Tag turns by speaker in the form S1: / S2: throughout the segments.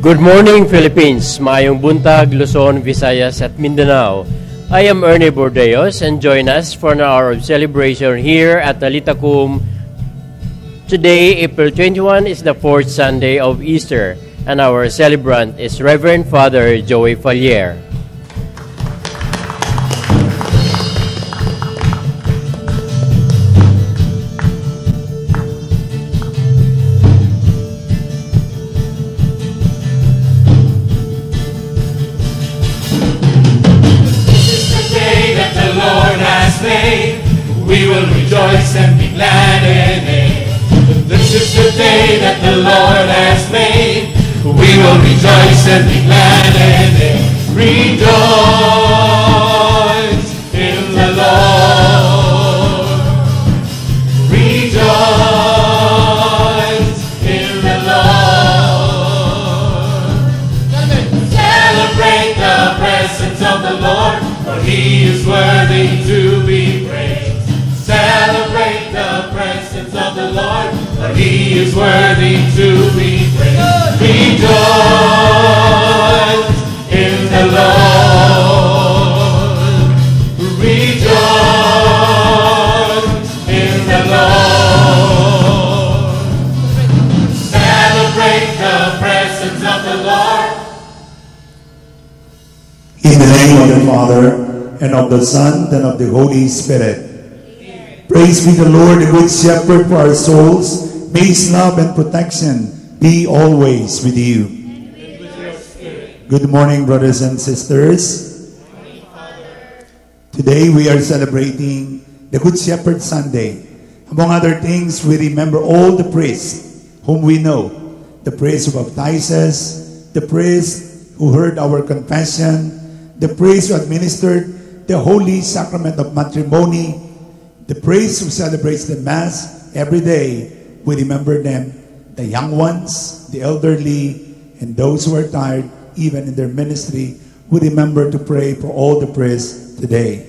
S1: Good morning, Philippines. Maayong buntag, Luzon, Visayas, at Mindanao. I am Ernie Bordeos, and join us for an hour of celebration here at Alitacum. Today, April 21, is the fourth Sunday of Easter, and our celebrant is Reverend Father Joey Fallier.
S2: We will rejoice and be glad in it. This is the day that the Lord has made. We will rejoice and be glad in it. Rejoice in the Lord. Rejoice in the Lord. Celebrate the presence of the Lord, for He is worthy to be praised. Celebrate the presence of the Lord, for He is worthy to be praised. Rejoice in the Lord. Rejoice in the Lord. Celebrate the presence of the Lord.
S3: In the name of the Father, and of the Son, and of the Holy Spirit. Praise be the Lord, the good shepherd for our souls. May His love and protection be always with you.
S2: And with your spirit.
S3: Good morning, brothers and sisters.
S2: Morning, Father.
S3: Today we are celebrating the Good Shepherd Sunday. Among other things, we remember all the priests whom we know. The priest who baptizes, the priest who heard our confession, the priest who administered the holy sacrament of matrimony, the priest who celebrates the Mass every day. We remember them, the young ones, the elderly, and those who are tired, even in their ministry. We remember to pray for all the priests today.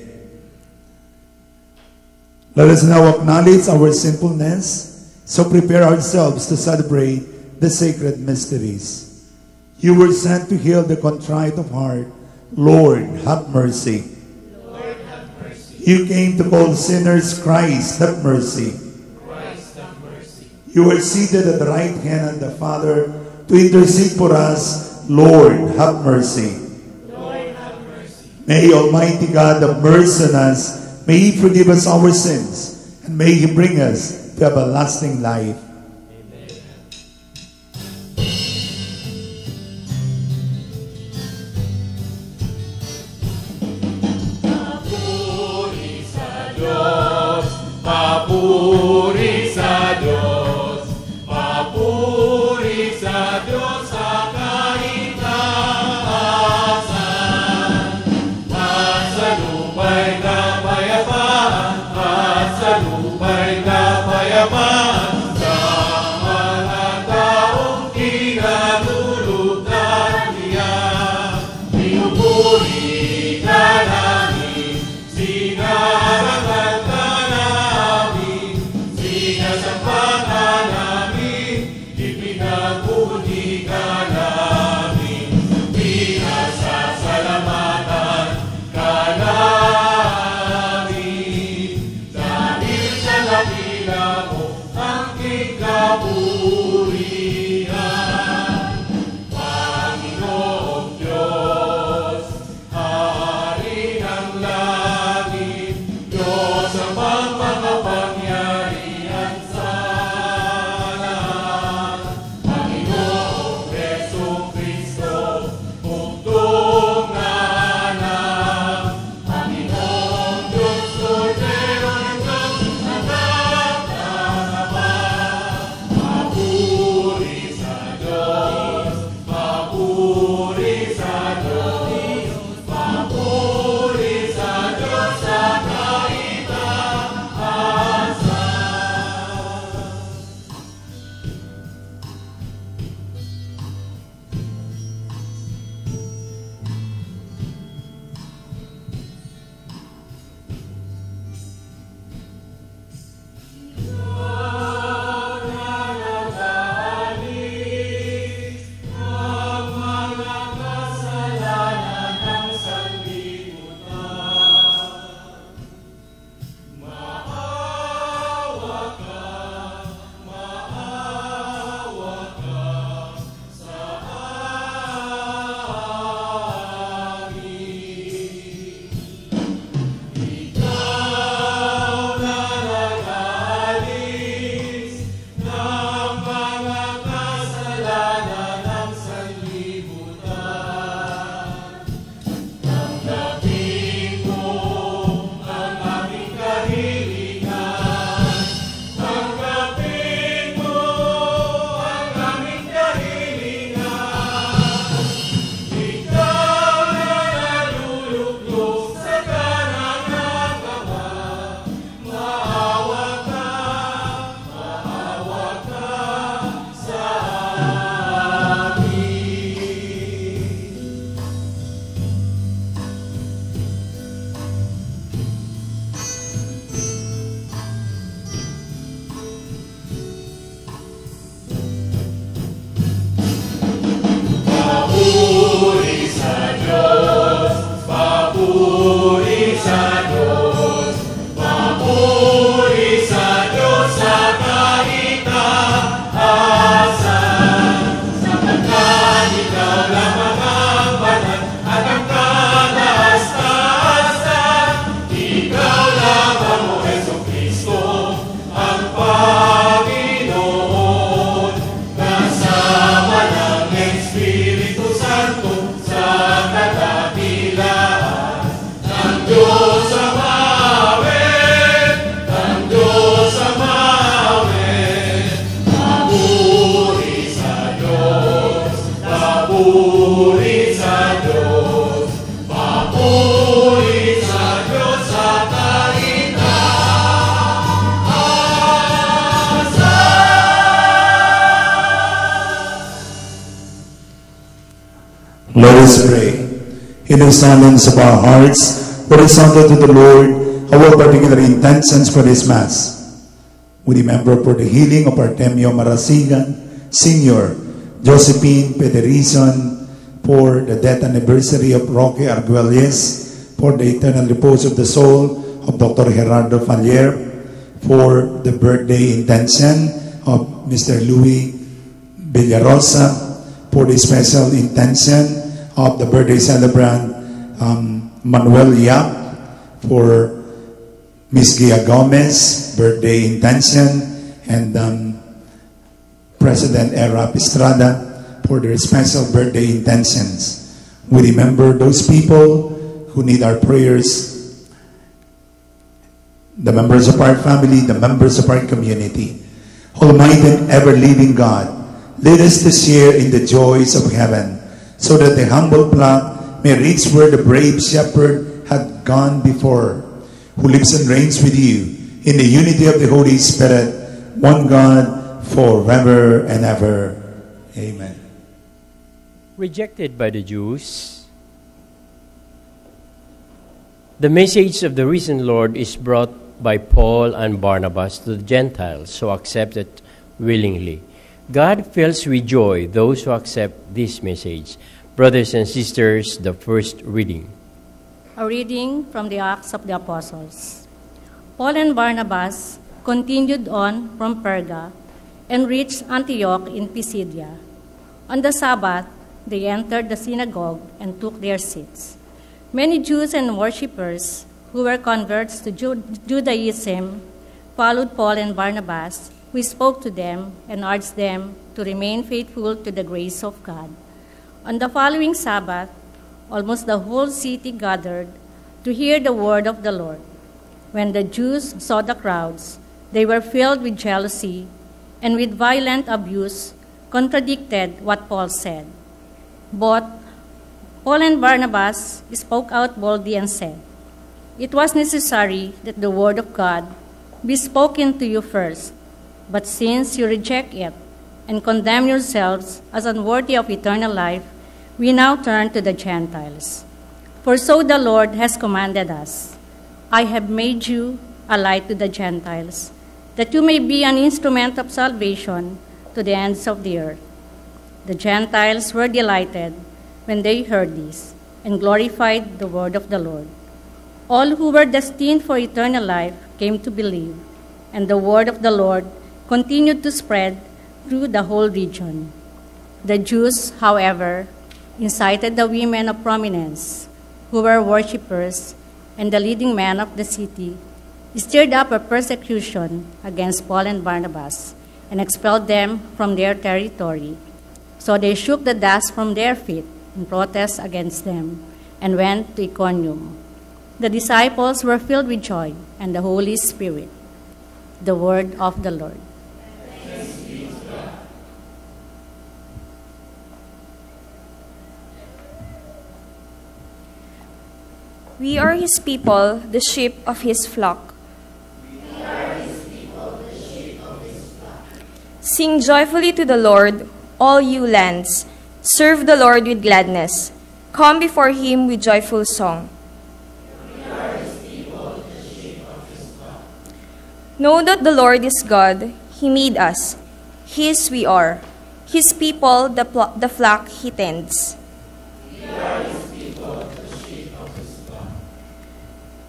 S3: Let us now acknowledge our sinfulness, so prepare ourselves to celebrate the sacred mysteries. You were sent to heal the contrite of heart. Lord, have mercy. You came to call sinners. Christ, have mercy.
S2: Christ, have mercy.
S3: You are seated at the right hand of the Father to intercede for us. Lord, have mercy.
S2: Lord, have mercy.
S3: May Almighty God have mercy on us. May He forgive us our sins, and may He bring us to everlasting life.
S2: Papuri sa Diyos, papuri sa Diyos sa kaitaasan. At sa lupa'y kapayapaan, at sa lupa'y kapayapaan, sa
S3: Let us pray. In the silence of our hearts, we resounded to the Lord our particular intentions for this Mass. We remember for the healing of Artemio Marasigan, Sr., Josephine Pederison, for the death anniversary of Roque Arguelles, for the eternal repose of the soul of Dr. Gerardo Fallier, for the birthday intention of Mr. Louis Villarosa, for the special intention of the birthday celebrant Manuel Yap, for Miss Gia Gomez, birthday intention, and President Erap Estrada for their special birthday intentions. We remember those people who need our prayers, the members of our family, the members of our community. Almighty and ever-living God, lead us to share in the joys of heaven, so that the humble flock may reach where the brave shepherd had gone before, who lives and reigns with you in the unity of the Holy Spirit, one God, forever and ever. Amen.
S1: Rejected by the Jews, the message of the risen Lord is brought by Paul and Barnabas to the Gentiles who accept it willingly. God fills with joy those who accept this message. Brothers and sisters, the first reading.
S4: A reading from the Acts of the Apostles. Paul and Barnabas continued on from Perga and reached Antioch in Pisidia. On the Sabbath, they entered the synagogue and took their seats. Many Jews and worshippers who were converts to Judaism followed Paul and Barnabas, who spoke to them and urged them to remain faithful to the grace of God. On the following Sabbath, almost the whole city gathered to hear the word of the Lord. When the Jews saw the crowds, they were filled with jealousy and with violent abuse contradicted what Paul said. But Paul and Barnabas spoke out boldly and said, "It was necessary that the word of God be spoken to you first, but since you reject it and condemn yourselves as unworthy of eternal life, we now turn to the Gentiles. For so the Lord has commanded us, I have made you a light to the Gentiles, that you may be an instrument of salvation to the ends of the earth." The Gentiles were delighted when they heard this and glorified the word of the Lord. All who were destined for eternal life came to believe, and the word of the Lord continued to spread through the whole region. The Jews, however, incited the women of prominence, who were worshippers, and the leading men of the city, stirred up a persecution against Paul and Barnabas and expelled them from their territory. So they shook the dust from their feet in protest against them and went to Iconium. The disciples were filled with joy and the Holy Spirit. The word of the Lord.
S5: We are his people, the sheep of his flock. Sing joyfully to the Lord, all you lands. Serve the Lord with gladness. Come before him with joyful song. Know that the Lord is God. He made us. His we are. His people, the flock he tends.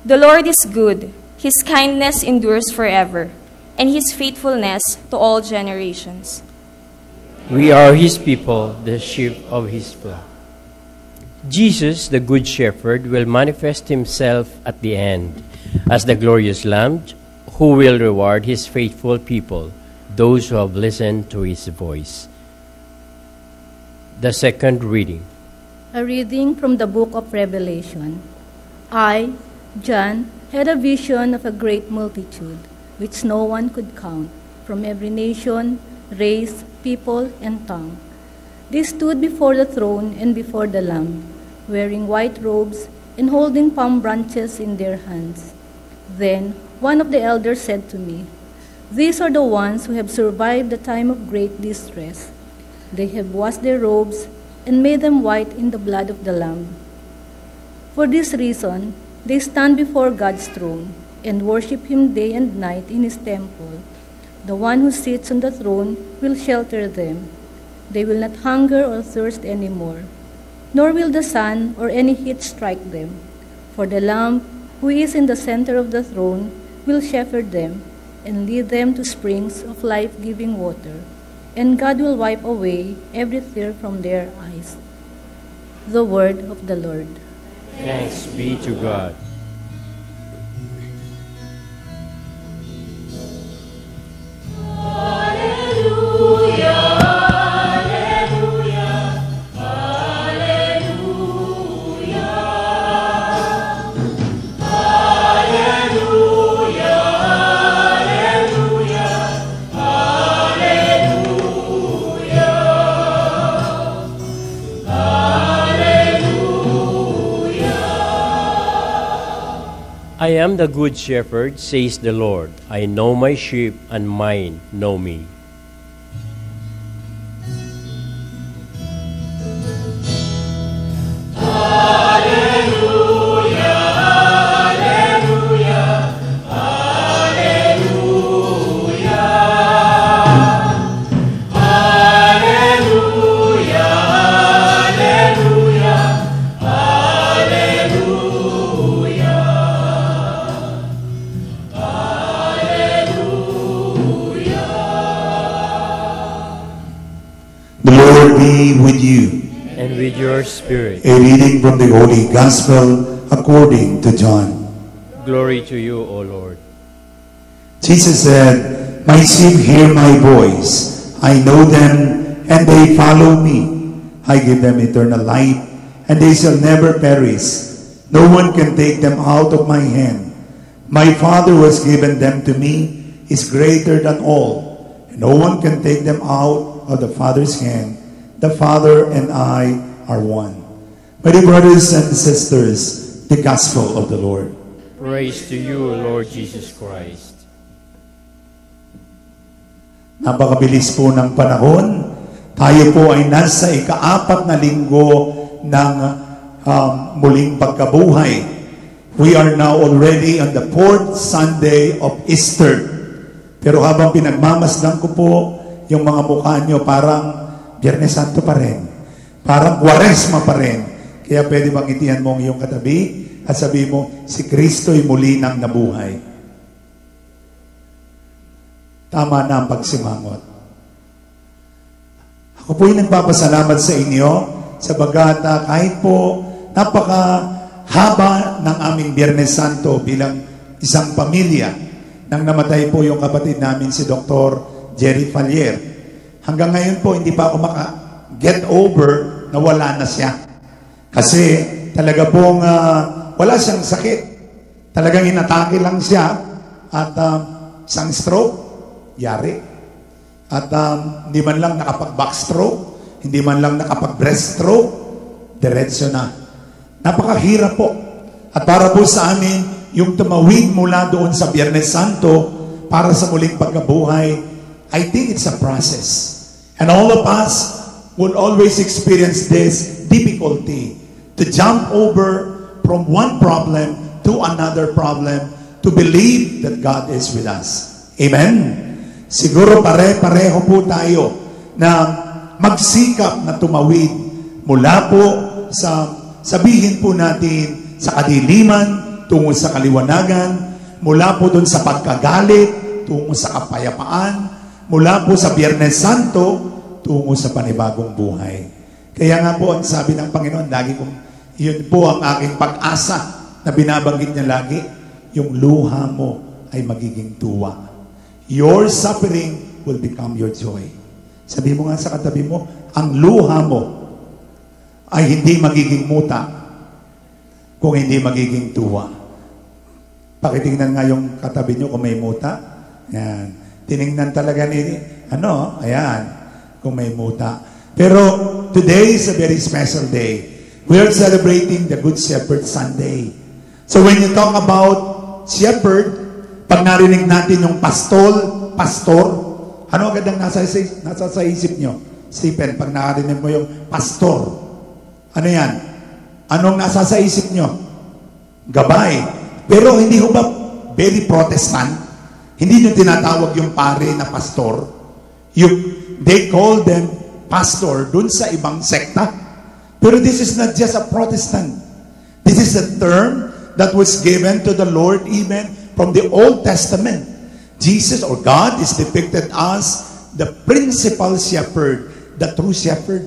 S5: The Lord is good. His kindness endures forever, and his faithfulness to all generations.
S1: We are his people, the sheep of his flock. Jesus, the Good Shepherd, will manifest himself at the end as the glorious Lamb who will reward his faithful people, those who have listened to his voice. The second reading.
S4: A reading from the book of Revelation. I, John, had a vision of a great multitude, which no one could count, from every nation, race, people, and tongue. They stood before the throne and before the Lamb, wearing white robes and holding palm branches in their hands. Then one of the elders said to me, "These are the ones who have survived the time of great distress. They have washed their robes and made them white in the blood of the Lamb. For this reason, they stand before God's throne and worship Him day and night in His temple. The one who sits on the throne will shelter them. They will not hunger or thirst anymore, nor will the sun or any heat strike them. For the Lamb who is in the center of the throne will shepherd them and lead them to springs of life-giving water, and God will wipe away every tear from their eyes. The word of the Lord.
S1: Thanks be to God. I am the good shepherd, says the Lord. I know my sheep, and mine know me.
S3: The Lord be with you.
S1: And with your spirit.
S3: A reading from the Holy Gospel according to John.
S1: Glory to you, O Lord.
S3: Jesus said, "My sheep hear my voice. I know them, and they follow me. I give them eternal life, and they shall never perish. No one can take them out of my hand. My Father who has given them to me is greater than all, and no one can take them out of the Father's hand. The Father and I are one." My dear brothers and sisters, the Gospel of the Lord.
S1: Praise to you, Lord Jesus Christ.
S3: Napakabilis po ng panahon. Tayo po ay nasa ika-4 na linggo ng muling pagkabuhay. We are now already on the 4th Sunday of Easter. Pero habang pinagmamasdan ko po yung mga mukha nyo, parang Biyernes Santo pa rin. Parang Kwaresma pa rin. Kaya pwede bang itihan mo ang iyong katabi at sabihin mo, si Kristo'y muli nang nabuhay. Tama na ang pagsimangot. Ako po'y nagpapasalamat sa inyo sabagat kahit po napakahaba ng aming Biyernes Santo bilang isang pamilya nang namatay po yung kapatid namin si Dr. Jerry Fallier. Hanggang ngayon po hindi pa ako maka-get over na wala na siya. Kasi talaga pong wala siyang sakit. Talagang inatake lang siya at isang stroke, yari. At hindi man lang nakapag-backstroke, hindi man lang nakapag-breaststroke, diretso na. Napakahirap po. At para po sa amin, yung tumawid mula doon sa Biyernes Santo para sa muling pagkabuhay, I think it's a process. And all of us will always experience this difficulty to jump over from one problem to another problem to believe that God is with us. Amen? Siguro pare-pareho po tayo na magsikap na tumawid mula po sa sabihin po natin sa kadiliman tungo sa kaliwanagan, mula po doon sa pagkagalit tungo sa kapayapaan, mula po sa Biyernes Santo tungo sa panibagong buhay. Kaya nga po ang sabi ng Panginoon, lagi kong, yun po ang aking pag-asa na binabanggit niya lagi, yung luha mo ay magiging tuwa. Your suffering will become your joy. Sabi mo nga sa katabi mo, ang luha mo ay hindi magiging muta kung hindi magiging tuwa. Pakitingnan nga yung katabi nyo kung may muta. Yan. Tiningnan talaga ni, ayan, kung may muta. Pero today is a very special day. We are celebrating the Good Shepherd Sunday. So when you talk about shepherd, pag narinig natin yung pastor, ano agad ang nasa sa isip nyo? Stephen, pag nakarinig mo yung pastor, ano yan? Anong nasa sa isip nyo? Gabay. Pero hindi ko ba very Protestant? Hindi nyo tinatawag yung pare na pastor? They call them pastor dun sa ibang sekta. Pero this is not just a Protestant. This is a term that was given to the Lord even from the Old Testament. Jesus or God is depicted as the principal shepherd, the true shepherd.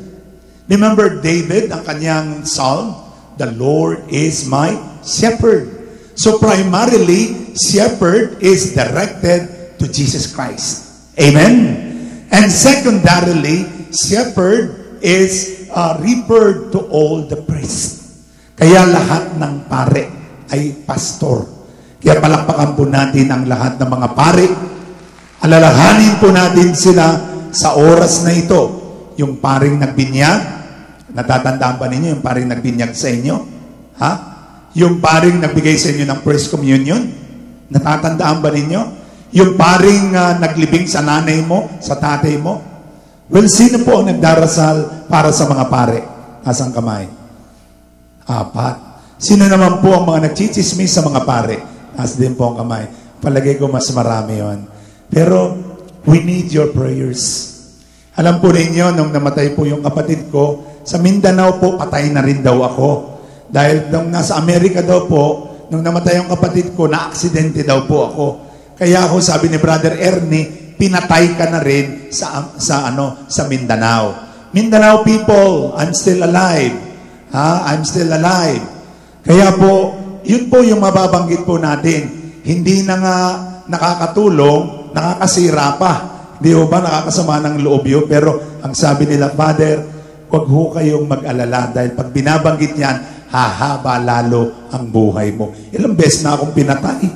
S3: Remember David, ang kanyang psalm, the Lord is my shepherd. So primarily, shepherd is directed to Jesus Christ. Amen? And secondarily, shepherd is referred to all the priests. Kaya lahat ng pare ay pastor. Kaya palakpakan po natin ang lahat ng mga pare. Alalahanin po natin sila sa oras na ito. Yung paring nagbinyag, natatandaan ba ninyo yung paring nagbinyag sa inyo? Ha? Yung paring nagbigay sa inyo ng First Communion, natatandaan ba ninyo? Yung paring naglibing sa nanay mo, sa tatay mo? Well, sino po ang nagdarasal para sa mga pare? Asang kamay? 4. Sino naman po ang mga nagchichismis sa mga pare? As din po ang kamay. Palagay ko mas marami yon. Pero, we need your prayers. Alam po ninyo, nung namatay po yung kapatid ko, sa Mindanao po, patay na rin daw ako. Dahil nung nasa Amerika daw po, nung namatay yung kapatid ko, na-aksidente daw po ako. Kaya ako, sabi ni Brother Ernie, pinatay ka na rin sa Mindanao. Mindanao people, I'm still alive. I'm still alive. Kaya po, yun po yung mababanggit po natin. Hindi na nga nakakatulong, nakakasira pa. Di ba nakakasama ng loob yun? Pero ang sabi nila, Father, huwag ho kayong mag-alala dahil pag binabanggit yan, hahaba lalo ang buhay mo. Ilang beses na akong pinatay.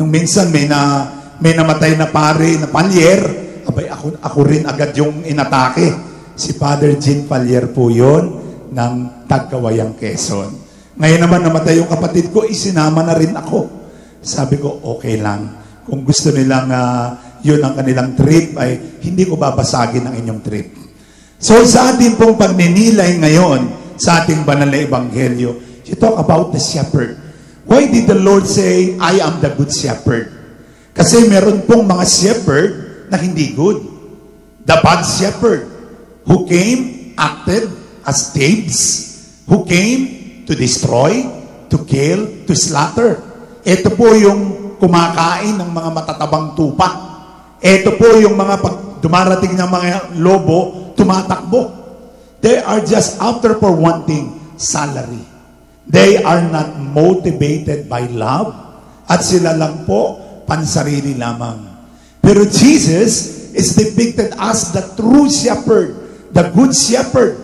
S3: Nung minsan may namatay na pare na Palyer, abay ako rin agad yung inatake. Si Father Jean Palyer po yun ng Tagkawayang Quezon. Ngayon naman namatay yung kapatid ko, isinama na rin ako. Sabi ko, okay lang. Kung gusto nilang yun ang kanilang trip, ay hindi ko babasagin ang inyong trip. So sa ating pong pagninilay ngayon, sa ating banal na ebanghelyo, you talk about the shepherd. Why did the Lord say, I am the good shepherd? Kasi meron pong mga shepherd na hindi good. The bad shepherd, who came, acted as thieves, who came to destroy, to kill, to slaughter. Ito po yung kumakain ng mga matatabang tupa. Ito po yung mga pag dumarating ng mga lobo, tumatakbo. They are just after for one thing, salary. They are not motivated by love. At sila lang po, pansarili lamang. Pero Jesus is depicted as the true shepherd, the good shepherd.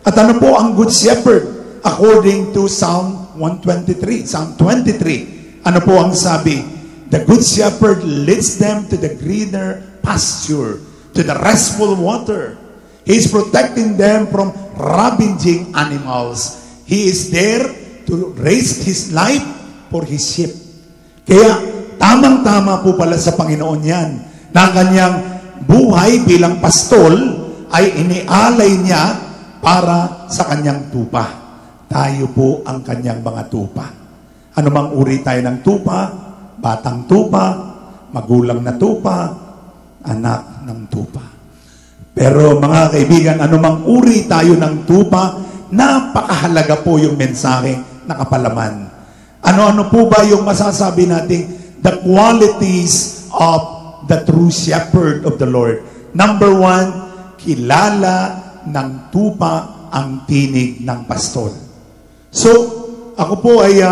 S3: At ano po ang good shepherd? According to Psalm 123, Psalm 23, ano po ang sabi? The good shepherd leads them to the greener pasture, to the restful water. He is protecting them from ravaging animals. He is there to raise his life for his sheep. Kaya, tamang-tama po pala sa Panginoon yan, na kanyang buhay bilang pastol ay inialay niya para sa kanyang tupa. Tayo po ang kanyang mga tupa. Ano mang uri tayo ng tupa, batang tupa, magulang na tupa, anak ng tupa. Pero mga kaibigan, ano mang uri tayo ng tupa, napakahalaga po yung mensahe na kapalaman. Ano-ano po ba yung masasabi nating the qualities of the true shepherd of the Lord? Number 1, kilala ng tupa ang tinig ng pastol. So, ako po ay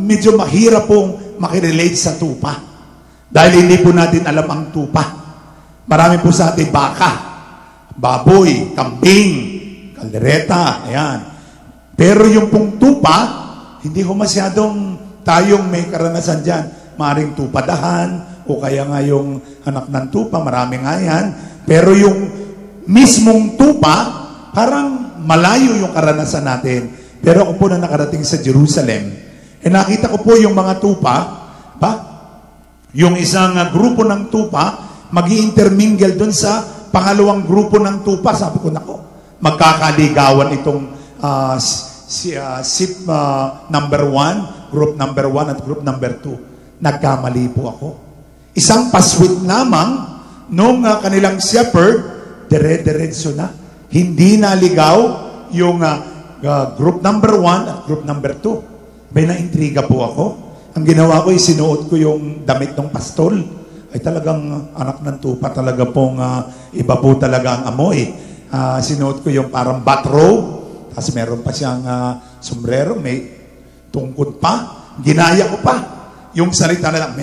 S3: medyo mahirap pong makirelate sa tupa. Dahil hindi po natin alam ang tupa. Marami po sa atin baka, baboy, kambing, kaldereta, ayan. Pero yung pong tupa, hindi ko masyadong tayong may karanasan dyan. Maring tupadahan, o kaya nga yung anak ng tupa, marami nga yan. Pero yung mismong tupa, parang malayo yung karanasan natin. Pero ako po na nakarating sa Jerusalem, nakita ko po yung mga tupa, yung isang grupo ng tupa, mag-i-intermingle dun sa pangalawang grupo ng tupa, sabi ko, nako, magkakaligawan itong number 1, group number 1 at group number 2. Nagkamali po ako. Isang paswit lamang nung kanilang shepherd, dire-diretso na. Hindi naligaw yung group number 1 at group number 2. May naintriga po ako. Ang ginawa ko, sinuot ko yung damit ng pastol. Ay talagang anak ng tupa, talaga pong iba po talaga ang amoy. Sinuot ko yung parang bathrobe, tapos meron pa siyang sombrero, may tungkod pa. Ginaya ko pa. Yung salita na lang,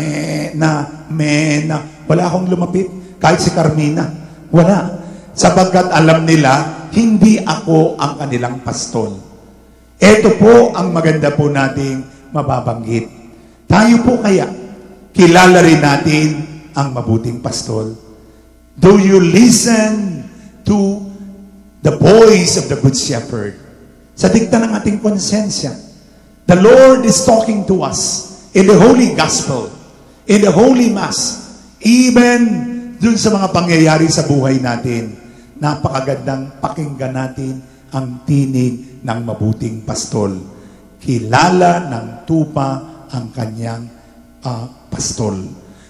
S3: mena. Wala akong lumapit. Kahit si Carmina, wala. Sapagkat alam nila, hindi ako ang kanilang pastol. Ito po ang maganda po nating mababanggit. Tayo po kaya, kilala rin natin ang mabuting pastol. Do you listen to the voice of the Good Shepherd? Sa dikta ng ating konsensya, the Lord is talking to us in the Holy Gospel, in the Holy Mass, even dun sa mga pangyayari sa buhay natin. Napakagandang pakinggan natin ang tinig ng mabuting pastol. Kilala ng tupa ang kanyang pastol.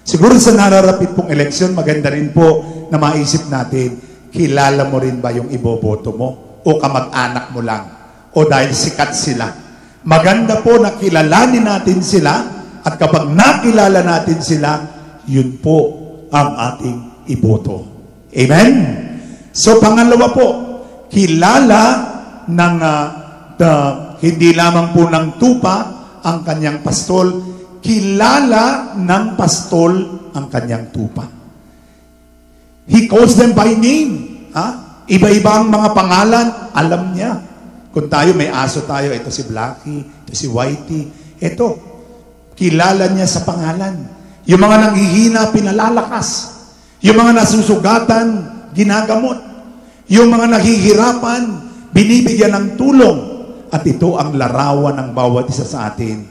S3: Siguro sa nararapit pong eleksyon, maganda rin po na maisip natin, kilala mo rin ba yung iboboto mo? O kamag-anak mo lang? O dahil sikat sila? Maganda po na kilalanin natin sila, at kapag nakilala natin sila, yun po ang ating iboto. Amen? So pangalawa po, kilala ng hindi lamang po ng tupa ang kanyang pastol, kilala ng pastol ang kanyang tupa. He calls them by name. Iba-iba ang mga pangalan, alam niya. Kung tayo, may aso tayo, ito si Blackie, ito si Whitey, ito, kilala niya sa pangalan. Yung mga nanghihina, pinalalakas. Yung mga nasusugatan, ginagamot. Yung mga naghihirapan, binibigyan ng tulong. At ito ang larawan ng bawat isa sa atin.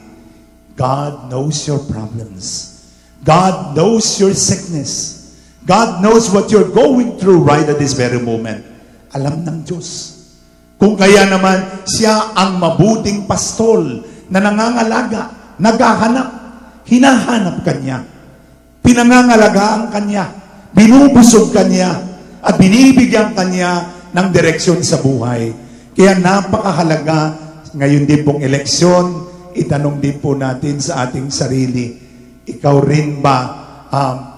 S3: God knows your problems. God knows your sickness. God knows what you're going through right at this very moment. Alam ng Diyos. Kung kaya naman, siya ang mabuting pastol na nangangalaga, naghahanap, hinahanap kanya. Pinangangalagaan kanya, binubusog kanya, at binibigyan kanya ng direksyon sa buhay. Kaya napakahalaga, ngayon din pong eleksyon, itanong din po natin sa ating sarili, ikaw rin ba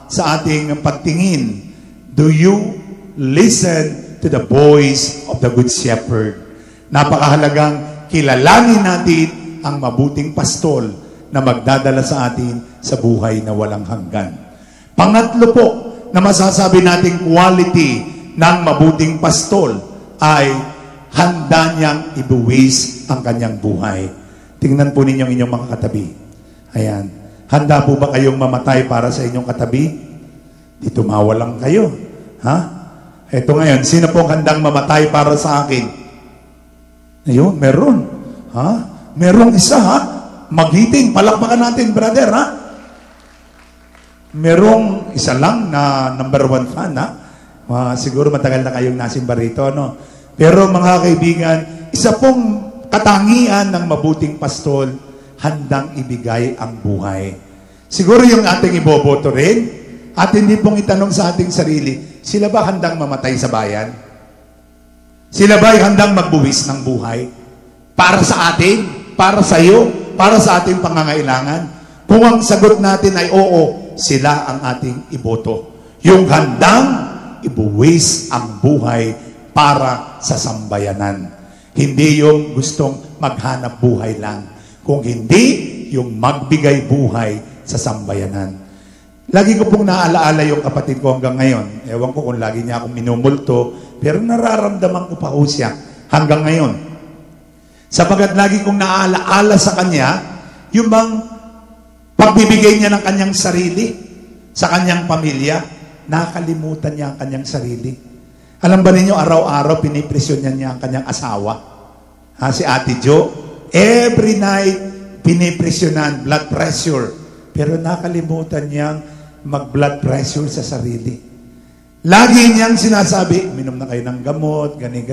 S3: sa ating pagtingin, do you listen to the voice of the Good Shepherd? Napakahalagang kilalanin natin ang mabuting pastol na magdadala sa atin sa buhay na walang hanggan. Pangatlo po na masasabi nating quality ng mabuting pastol ay handa niyang ibuwis ang kanyang buhay. Tingnan po ninyong inyong mga katabi. Ayan. Handa po ba kayong mamatay para sa inyong katabi? Di tumawa lang kayo. Ito ngayon, sino pong handang mamatay para sa akin? Ayun, meron. Merong isa, Magiting, palakpakan natin, brother, Merong isa lang na number 1 fan, siguro matagal na kayong nasimba rito, no? Pero mga kaibigan, isa pong katangian ng mabuting pastol, handang ibigay ang buhay. Siguro yung ating iboboto rin, at hindi pong itanong sa ating sarili, sila ba handang mamatay sa bayan? Sila ba handang magbuwis ng buhay? Para sa atin? Para sa iyo? Para sa ating pangangailangan? Kung ang sagot natin ay oo, sila ang ating iboto. Yung handang ibuwis ang buhay para sa sambayanan. Hindi yung gustong maghanap buhay lang. Kung hindi, yung magbigay buhay sa sambayanan. Lagi ko pong naalaala yung kapatid ko hanggang ngayon. Ewan ko kung lagi niya akong minumulto, pero nararamdaman ko pa ho siya hanggang ngayon. Sapagkat lagi kong naalaala sa kanya, yung bang pagbibigay niya ng kanyang sarili sa kanyang pamilya, nakalimutan niya ang kanyang sarili. Alam ba ninyo, araw-araw pinipresyon niya ang kanyang asawa. Si Ate Jo, every night pinipresyonan, blood pressure. Pero nakalimutan niyang mag-blood pressure sa sarili. Lagi niyang sinasabi, uminom na kayo ng gamot, ganito.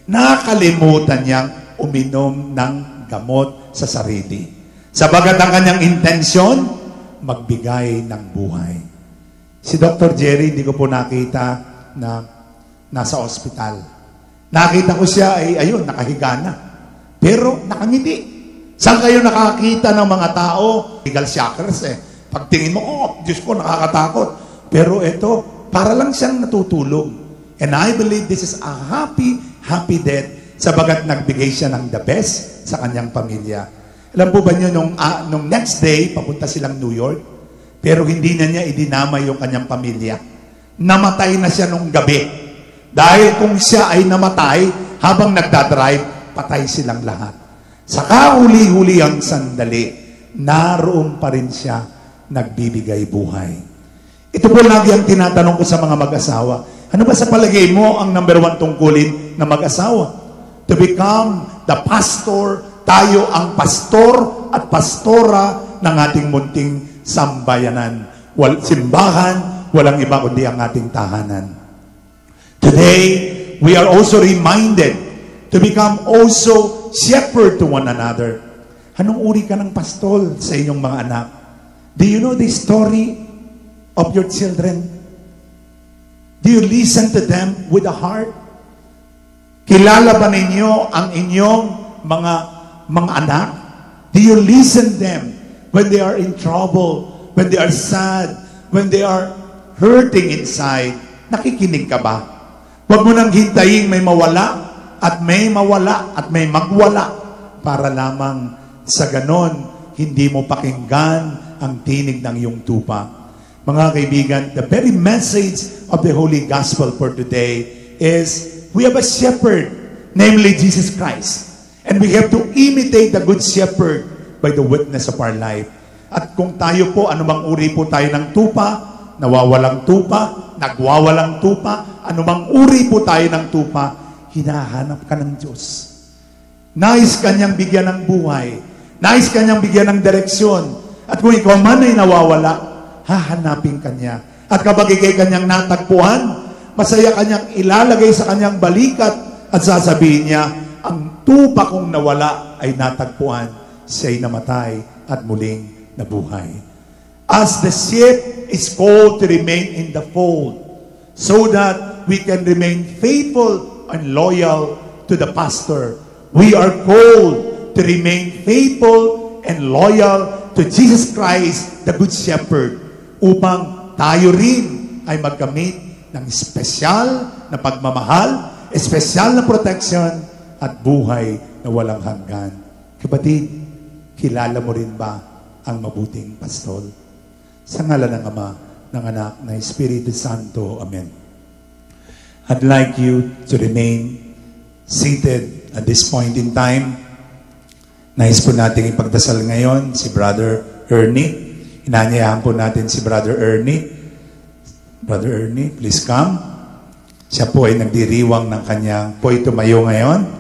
S3: Nakalimutan niyang uminom ng gamot sa sarili. Sabagat ang kanyang intensyon, magbigay ng buhay. Si Dr. Jerry, hindi ko po nakita na nasa ospital. Nakita ko siya ay, ayun, nakahiga na. Pero nakangiti. Saan kayo nakakita ng mga tao? Legal shockers eh. Pagtingin mo, oh, Diyos ko, nakakatakot. Pero ito, para lang siyang natutulog. And I believe this is a happy death sabagat nagbigay siya ng the best sa kanyang pamilya. Alam po ba niyo, nung next day, papunta silang New York, pero hindi na niya idinamay yung kanyang pamilya. Namatay na siya nung gabi. Dahil kung siya ay namatay, habang nagdadrive, patay silang lahat. Sa kahuli-huli ang sandali, naroon pa rin siya nagbibigay buhay. Ito po lagi ang tinatanong ko sa mga mag-asawa. Ano ba sa palagay mo ang number 1 tungkulin na mag-asawa? To become the pastor. Tayo ang pastor at pastora ng ating munting sambayanan. Simbahan, walang iba kundi ang ating tahanan. Today, we are also reminded to become also shepherd to one another. Anong uri ka ng pastol sa inyong mga anak? Do you know the story of your children? Do you listen to them with a heart? Kilala ba ninyo ang inyong mga anak? Do you listen to them when they are in trouble, when they are sad, when they are hurting inside? Nakikinig ka ba? Huwag mo nang hintayin may mawala at may mawala at may magwala para lamang sa ganon hindi mo pakinggan ang tinig ng iyong tupa. Mga kaibigan, the very message of the Holy Gospel for today is we have a shepherd, namely Jesus Christ. And we have to imitate the Good Shepherd by the witness of our life. At kung tayo po, anumang uri po tayo ng tupa, nawawalang tupa, nagwawalang tupa, anumang uri po tayo ng tupa, hinahanap ka ng Diyos. Nais kanyang bigyan ng buhay. Nais kanyang bigyan ng direksyon. At kung ikaw man ay nawawala, hahanapin kanya. At kapag ikay kanyang natagpuan, masaya kanyang ilalagay sa kanyang balikat at sasabihin niya, ang tupa kong nawala ay natagpuan, siya'y namatay at muling nabuhay. As the sheep is called to remain in the fold, so that we can remain faithful and loyal to the pastor, we are called to remain faithful and loyal to Jesus Christ, the Good Shepherd, upang tayo rin ay magkamit ng espesyal na pagmamahal, espesyal na protection, at buhay na walang hanggan. Kapatid, kilala mo rin ba ang mabuting pastol? Sa ngalan ng Ama, ng Anak, ng Espiritu Santo. Amen. I'd like you to remain seated at this point in time. Nais po natin ipagdasal ngayon si Brother Ernie. Inanyayahan po natin si Brother Ernie. Brother Ernie, please come. Siya po ay nagdiriwang ng kanyang, po ay tumayo ngayon.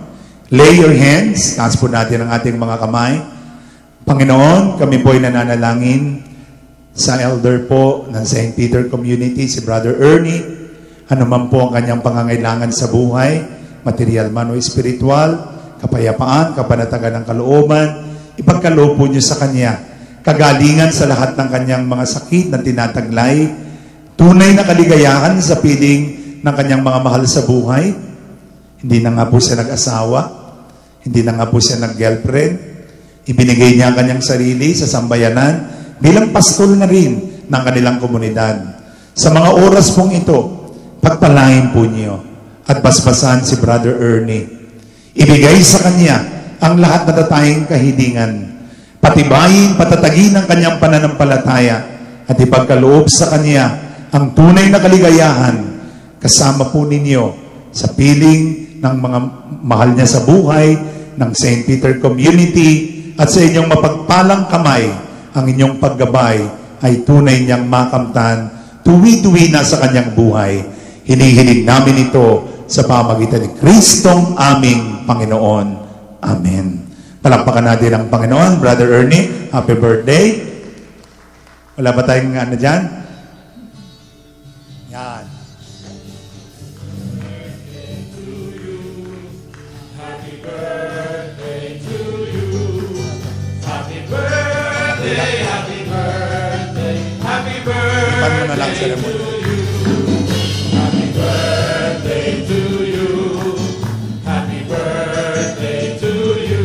S3: Lay your hands. Taas po natin ang ating mga kamay. Panginoon, kami po ay nananalangin sa elder po ng St. Peter Community, si Brother Ernie. Ano man po ang kanyang pangangailangan sa buhay, material man o espiritual, kapayapaan, kapanatagan ng kalooban, ipagkaloob po niyo sa kanya. Kagalingan sa lahat ng kanyang mga sakit na tinataglay, tunay na kaligayahan sa piling ng kanyang mga mahal sa buhay. Hindi na nga po siya nag-asawa, hindi na nga po siya nag-girlfriend. Ibinigay niya ang kanyang sarili sa sambayanan bilang pastol na rin ng kanilang komunidad. Sa mga oras pong ito, pagpalain po niyo at basbasan si Brother Ernie. Ibigay sa kanya ang lahat na tatayang kahilingan. Patibayin, patatagin ang kanyang pananampalataya at ipagkaloob sa kanya ang tunay na kaligayahan kasama po ninyo sa piling ng mga mahal niya sa buhay, ng St. Peter Community, at sa inyong mapagpalang kamay, ang inyong paggabay ay tunay niyang makamtan, tuwi-tuwi na sa kanyang buhay. Hinihiling namin ito sa pamagitan ni Kristong aming Panginoon. Amen. Palakpakan natin ang Panginoon. Brother Ernie, happy birthday. Wala ba tayong ano dyan? Yan.
S2: happy birthday, happy birthday.
S3: Ipan mo na lang ceremony.
S2: Happy birthday to you. Happy birthday to you.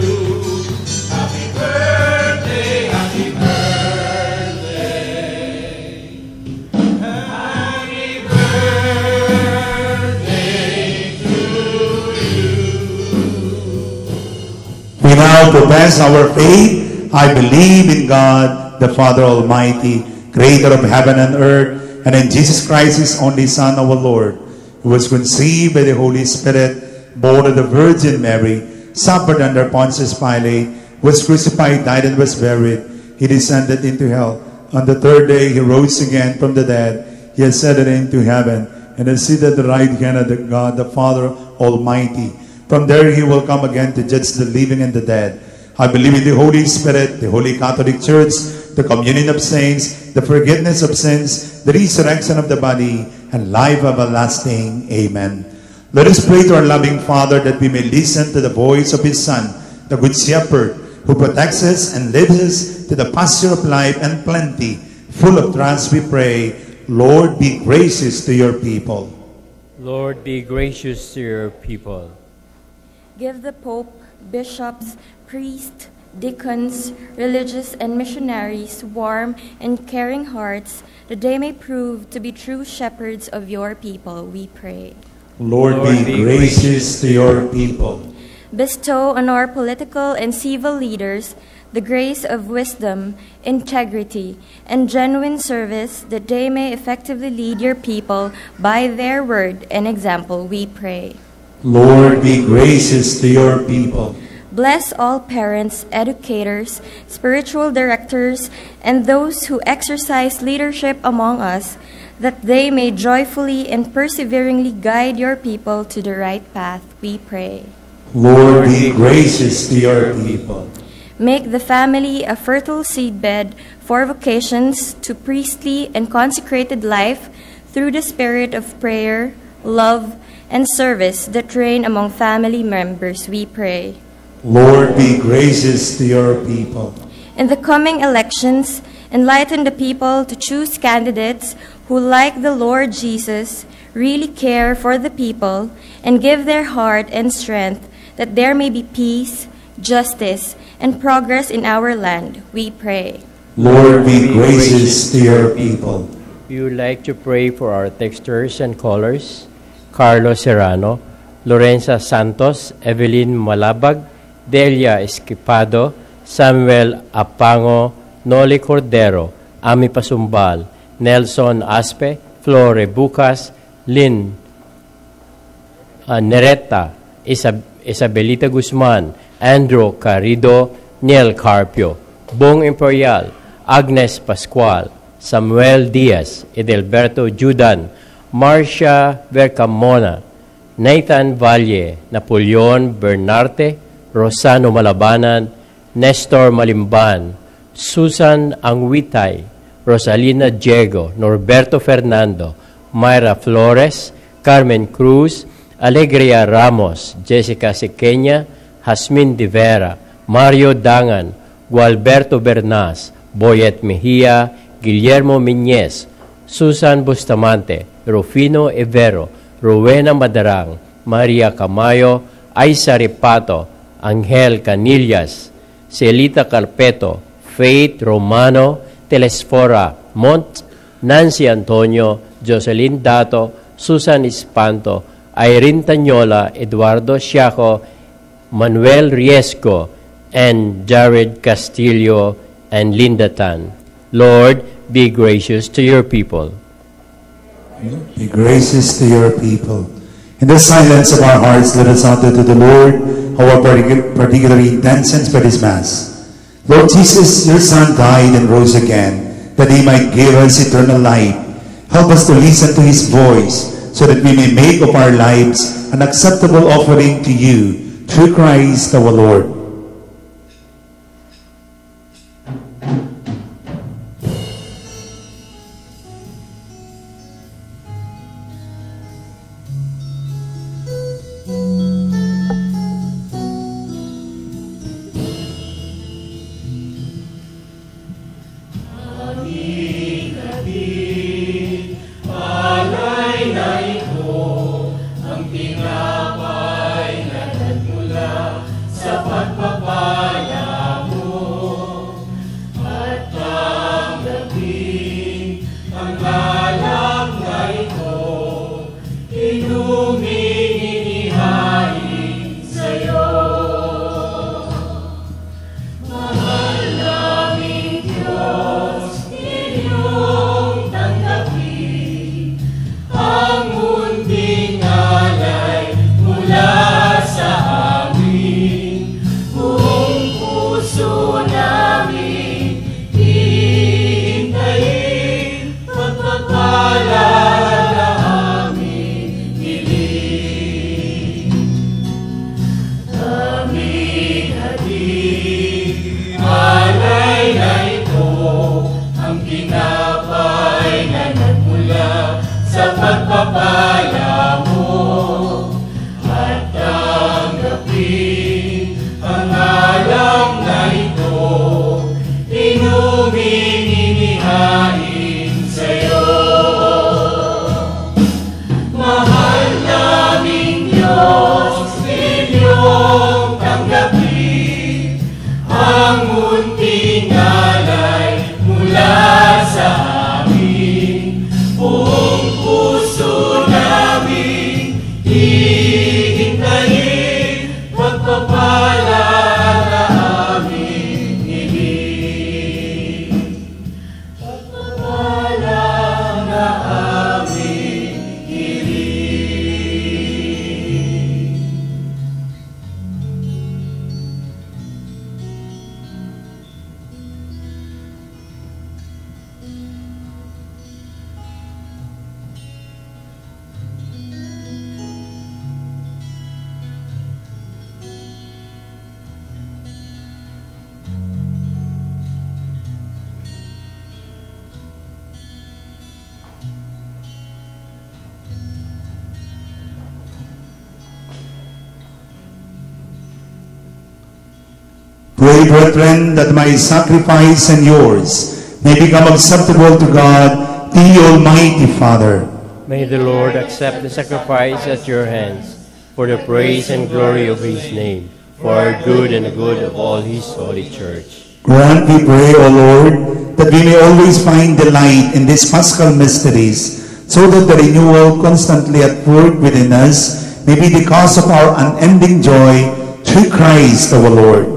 S2: Happy birthday, happy birthday. Happy birthday to you.
S3: We now profess our faith. I believe in God, the Father Almighty, creator of heaven and earth, and in Jesus Christ, his only Son, our Lord, who was conceived by the Holy Spirit, born of the Virgin Mary, suffered under Pontius Pilate, was crucified, died, and was buried. He descended into hell. On the third day, he rose again from the dead. He ascended into heaven, and is seated at the right hand of God, the Father Almighty. From there, he will come again to judge the living and the dead. I believe in the Holy Spirit, the Holy Catholic Church, the communion of saints, the forgiveness of sins, the resurrection of the body, and life everlasting. Amen. Let us pray to our loving Father that we may listen to the voice of his Son, the Good Shepherd, who protects us and leads us to the pasture of life and plenty. Full of trust we pray, Lord, be gracious to your people.
S1: Lord, be gracious to your people.
S5: Give the Pope, bishops, priests, deacons, religious and missionaries warm and caring hearts, that they may prove to be true shepherds of your people, we pray.
S3: Lord, be gracious to your people.
S5: Bestow on our political and civil leaders the grace of wisdom, integrity, and genuine service, that they may effectively lead your people by their word and example, we pray.
S3: Lord, be gracious to your people.
S5: Bless all parents, educators, spiritual directors, and those who exercise leadership among us, that they may joyfully and perseveringly guide your people to the right path, we pray.
S3: Lord, be gracious to your people.
S5: Make the family a fertile seedbed for vocations to priestly and consecrated life through the spirit of prayer, love, and service that reign among family members, we pray.
S3: Lord, be gracious to your people.
S5: In the coming elections, enlighten the people to choose candidates who, like the Lord Jesus, really care for the people and give their heart and strength, that there may be peace, justice, and progress in our land, we pray.
S3: Lord, be gracious to your people.
S1: We would like to pray for our texters and callers, Carlos Serrano, Lorenza Santos, Evelyn Malabag, Delia Esquipado, Samuel Apango, Noli Cordero, Ami Pasumbal, Nelson Aspe, Flore Bucas, Lynn Nereta, Isabelita Guzman, Andrew Carrido, Niel Carpio, Bong Imperial, Agnes Pascual, Samuel Diaz, Edelberto Judan, Marcia Vercamona, Nathan Valle, Napoleon Bernarte, Rosano Malabanan, Nestor Malimban, Susan Angwitay, Rosalina Diego, Norberto Fernando, Myra Flores, Carmen Cruz, Alegria Ramos, Jessica Sequeña, Jasmine De Vera, Mario Dangan, Gualberto Bernas, Boyet Mejia, Guillermo Miñez, Susan Bustamante, Rufino Evero, Rowena Madarang, Maria Camayo, Aisa Ripato, Angel Canillas, Celita Carpeto, Faith Romano, Telesfora Mont, Nancy Antonio, Jocelyn Dato, Susan Espanto, Irene Tañola, Eduardo Siaco, Manuel Riesco, and Jared Castillo and Linda Tan. Lord, be gracious to your people.
S3: Be gracious to your people. In the silence of our hearts, let us utter to the Lord our particular intentions for this Mass. Lord Jesus, your Son died and rose again, that he might give us eternal life. Help us to listen to his voice, so that we may make of our lives an acceptable offering to you, through Christ our Lord.
S2: manalangin sa'yo. Mahal naming Diyos, inyong tanggapin ang munting alay mula sa amin. Buong puso namin hihintayin pagpapala na aming ibig. Pagpapala na aming ibig.
S3: Pray, brethren, that my sacrifice and yours may become acceptable to God, the Almighty Father.
S1: May the Lord accept the sacrifice at your hands for the praise and glory of his name, for our good and the good of all his holy church.
S3: Grant, we pray, O Lord, that we may always find delight in these Paschal mysteries, so that the renewal constantly at work within us may be the cause of our unending joy through Christ our Lord.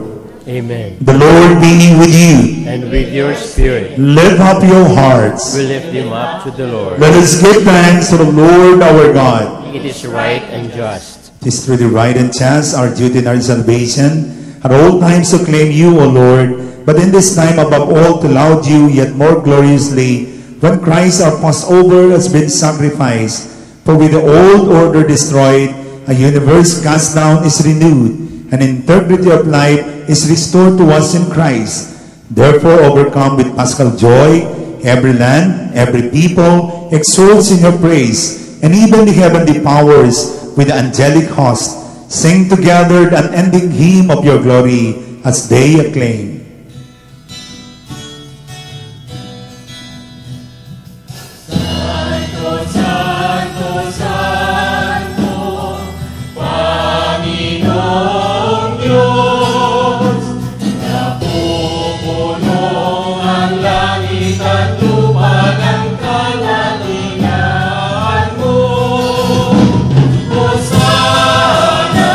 S1: Amen.
S3: The Lord be with you.
S1: And with your spirit,
S3: Lift up your hearts.
S1: we lift them up to the Lord.
S3: Let us give thanks to the Lord our God.
S1: It is right and just.
S3: It is truly right and just, our duty and our salvation, at all times to claim you, O Lord, but in this time above all to laud you yet more gloriously, when Christ our Passover has been sacrificed. For with the old order destroyed, a universe cast down is renewed, and integrity of life is restored to us in Christ. Therefore, overcome with paschal joy, every land, every people exalts in your praise, and even the heavenly powers with the angelic host sing together the unending hymn of your glory as they acclaim.
S2: Santo, Santo, Santo, Panginoong Diyos, napupuno ang langit at lupa ng kagalingan mo. Hosana,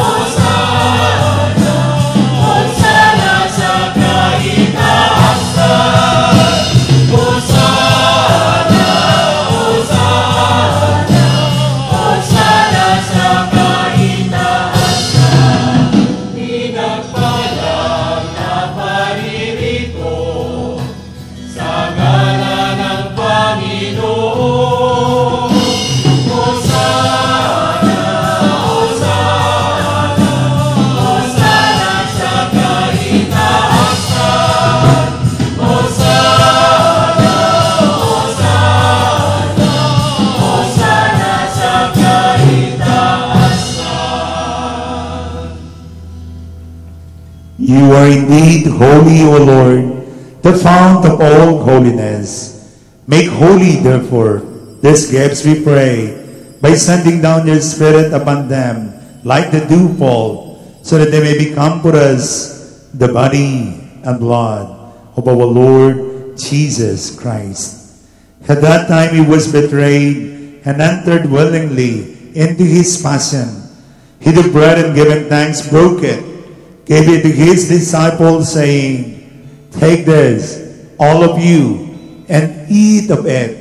S2: Hosana, Hosana sa kaitaasan. Hosana, Hosana, Hosana sa kaitaasan. Pinagpalang na paririto sa ngalan ng Panginoon. Hosana, Hosana, Hosana sa kaitaasan. Hosana, Hosana, Hosana sa kaitaasan.
S3: You are indeed holy, O Lord, the fount of all holiness. Make holy, therefore, these gifts, we pray, by sending down your Spirit upon them like the dewfall, so that they may become for us the body and blood of our Lord Jesus Christ. At that time he was betrayed and entered willingly into his passion. He took bread and giving thanks, broke it, gave it to his disciples, saying, "Take this, all of you, and eat of it.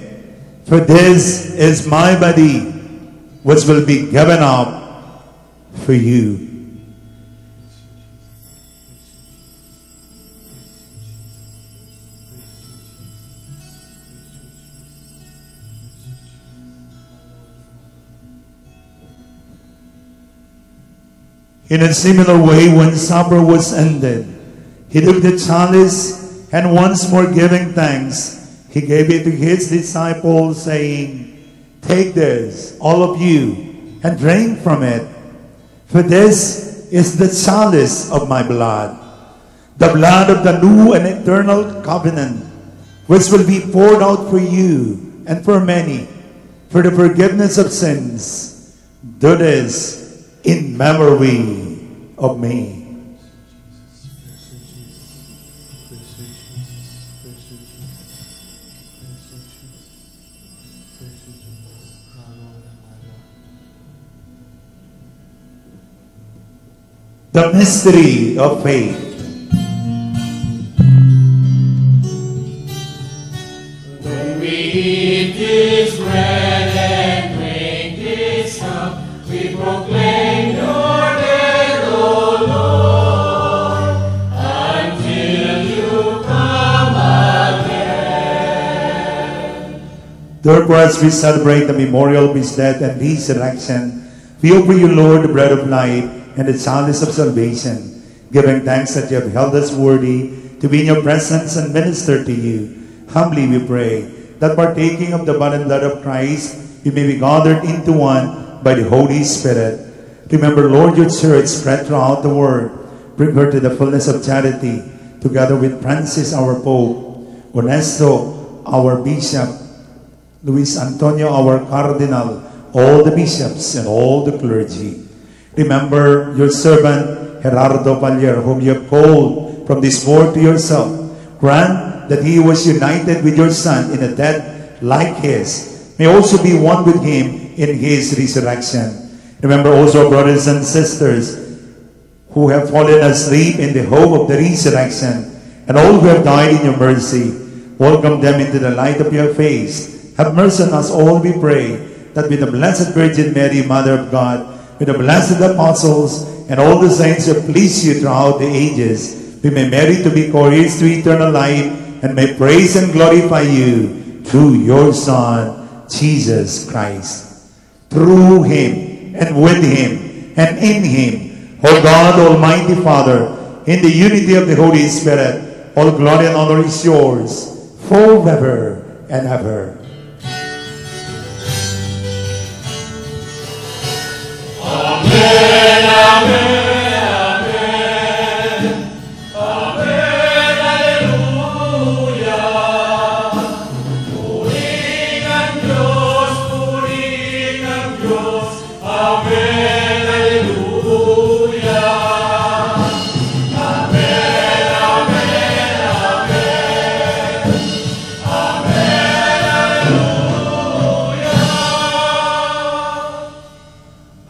S3: For this is my body, which will be given up for you." In a similar way, when supper was ended, he took the chalice, and once more giving thanks, he gave it to his disciples, saying, "Take this, all of you, and drink from it. For this is the chalice of my blood, the blood of the new and eternal covenant, which will be poured out for you and for many, for the forgiveness of sins. Do this in memory of me. The mystery of faith.
S2: When we eat this bread and drink this cup, we proclaim your death, O Lord, until you come again.
S3: Therefore, as we celebrate the memorial of his death and resurrection, we offer you, Lord, the bread of life and the chalice of salvation, giving thanks that you have held us worthy to be in your presence and minister to you. Humbly we pray that partaking of the body and blood of Christ, we may be gathered into one by the Holy Spirit. Remember, Lord, your church spread throughout the world. Bring her to the fullness of charity, together with Francis, our Pope, Ernesto, our Bishop, Luis Antonio, our Cardinal, all the bishops and all the clergy. Remember your servant Gerardo Palier, whom you have called from this world to yourself. Grant that he was united with your Son in a death like his, may also be one with him in his resurrection. Remember also our brothers and sisters who have fallen asleep in the hope of the resurrection, and all who have died in your mercy. Welcome them into the light of your face. Have mercy on us all, we pray, that with the Blessed Virgin Mary, Mother of God, with the blessed apostles and all the saints who please you throughout the ages, we may merit to be courtiers to eternal life and may praise and glorify you through your Son, Jesus Christ. Through him and with him and in him, O God, Almighty Father, in the unity of the Holy Spirit, all glory and honor is yours forever and ever.
S2: Amen, amen, amen, amen, hallelujah. Purihin ang Diyos, amen, hallelujah. Amen, amen, amen, amen, hallelujah.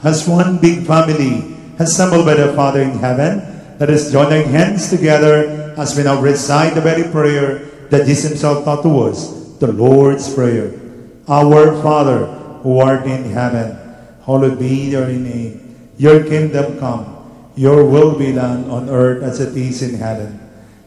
S3: As one big family assembled by the Father in heaven, let us join our hands together as we now recite the very prayer that Jesus himself taught to us, the Lord's Prayer. Our Father, who art in heaven, hallowed be your name. Your kingdom come, your will be done on earth as it is in heaven.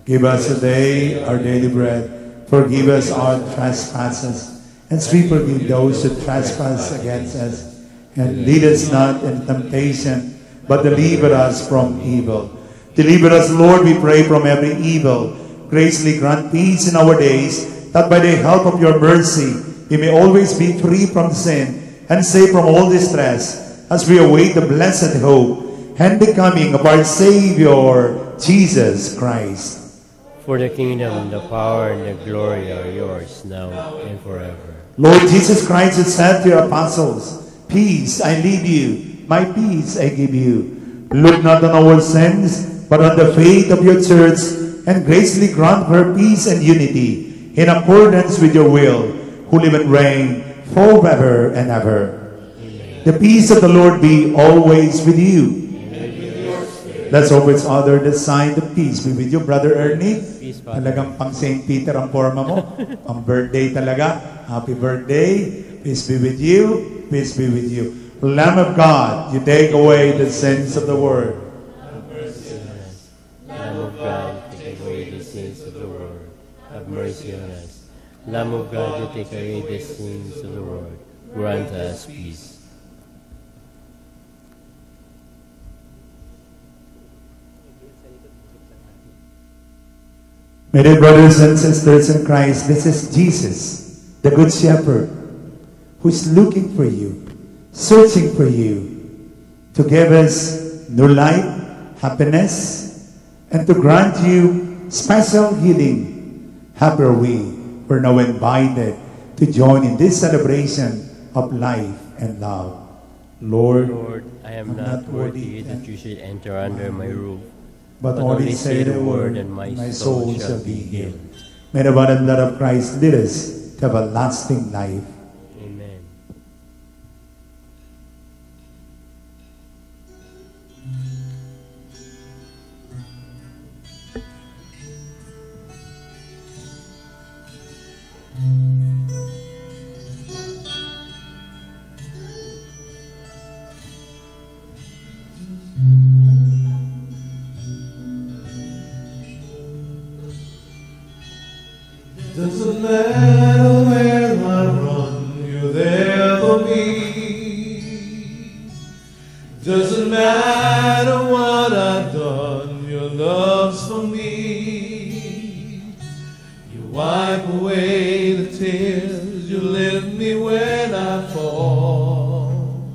S3: Give us today our daily bread. Forgive us our trespasses, as we forgive those who trespass against us. And lead us not in temptation, but deliver us from evil. Deliver us, Lord, we pray, from every evil. Graciously grant peace in our days, that by the help of your mercy, we may always be free from sin and safe from all distress, as we await the blessed hope and the coming of our Savior, Jesus Christ.
S1: For the kingdom, the power, and the glory are yours, now and forever.
S3: Lord Jesus Christ, who said to your apostles, peace I leave you, my peace I give you. Look not on our sins, but on the faith of your church, and graciously grant her peace and unity, in accordance with your will, who live and reign forever and ever. Amen. The peace of the Lord be always with you. Let's offer each other the sign of peace. Be with you, Brother Ernie.
S1: Peace, Father.
S3: Talagang pang St. Peter ang forma mo. Pang birthday talaga. Happy birthday. Peace be with you. Peace be with you. Lamb of God, you take away the sins of the world.
S1: Have mercy on us. Lamb of God, take away the sins of the world. Have mercy on us. Lamb of God, you take away the sins of the world. Grant us peace.
S3: My dear brothers and sisters in Christ, this is Jesus, the Good Shepherd, who is looking for you, searching for you, to give us new life, happiness, and to grant you special healing. Happy are we we're now invited to join in this celebration of life and love. Lord,
S1: Lord, I am not worthy that you should enter under my roof,
S3: but only say the word, and my soul shall be healed. May the blood and blood of Christ lead us to everlasting life.
S1: Amen.
S2: Doesn't matter where I run, you're there for me. Doesn't matter what I've done, your love's for me. You wipe away the tears, you lift me when I fall.